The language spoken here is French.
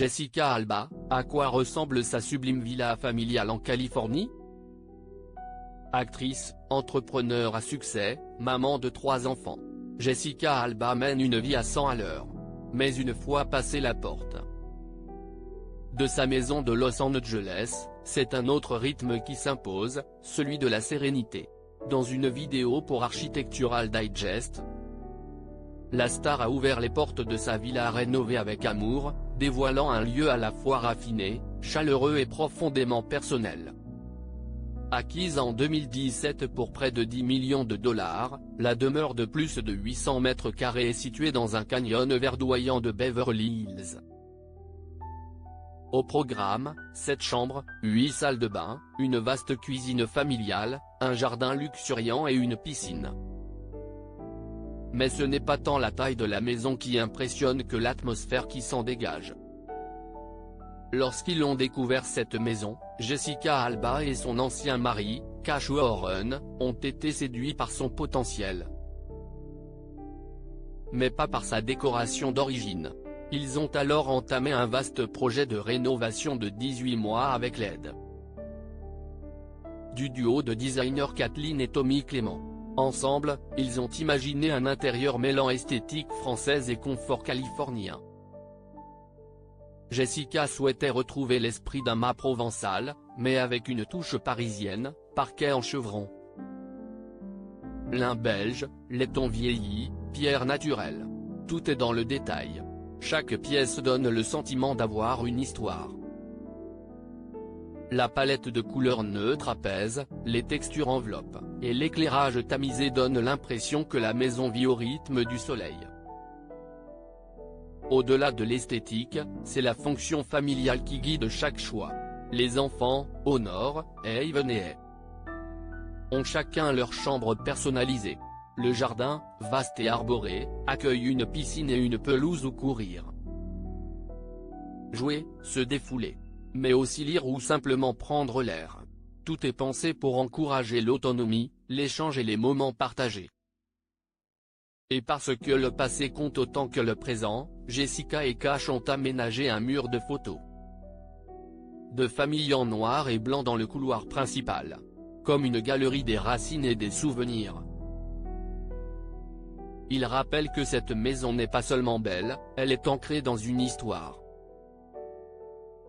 Jessica Alba, à quoi ressemble sa sublime villa familiale en Californie? Actrice, entrepreneur à succès, maman de 3 enfants. Jessica Alba mène une vie à 100 à l'heure. Mais une fois passé la porte de sa maison de Los Angeles, c'est un autre rythme qui s'impose, celui de la sérénité. Dans une vidéo pour Architectural Digest, la star a ouvert les portes de sa villa rénovée avec amour, dévoilant un lieu à la fois raffiné, chaleureux et profondément personnel. Acquise en 2017 pour près de 10 millions de dollars, la demeure de plus de 800 mètres carrés est située dans un canyon verdoyant de Beverly Hills. Au programme, 7 chambres, 8 salles de bain, une vaste cuisine familiale, un jardin luxuriant et une piscine. Mais ce n'est pas tant la taille de la maison qui impressionne que l'atmosphère qui s'en dégage. Lorsqu'ils ont découvert cette maison, Jessica Alba et son ancien mari, Cash Warren, ont été séduits par son potentiel. Mais pas par sa décoration d'origine. Ils ont alors entamé un vaste projet de rénovation de 18 mois avec l'aide du duo de designers Kathleen et Tommy Clément. Ensemble, ils ont imaginé un intérieur mêlant esthétique française et confort californien. Jessica souhaitait retrouver l'esprit d'un mât provençal, mais avec une touche parisienne, parquet en chevron, lin belge, laiton vieilli, pierre naturelle. Tout est dans le détail. Chaque pièce donne le sentiment d'avoir une histoire. La palette de couleurs neutres apaise, les textures enveloppent, et l'éclairage tamisé donne l'impression que la maison vit au rythme du soleil. Au-delà de l'esthétique, c'est la fonction familiale qui guide chaque choix. Les enfants, Honor, Haven et Hay, ont chacun leur chambre personnalisée. Le jardin, vaste et arboré, accueille une piscine et une pelouse où courir, jouer, se défouler, mais aussi lire ou simplement prendre l'air. Tout est pensé pour encourager l'autonomie, l'échange et les moments partagés. Et parce que le passé compte autant que le présent, Jessica et Cash ont aménagé un mur de photos de famille en noir et blanc dans le couloir principal, comme une galerie des racines et des souvenirs. Il rappelle que cette maison n'est pas seulement belle, elle est ancrée dans une histoire.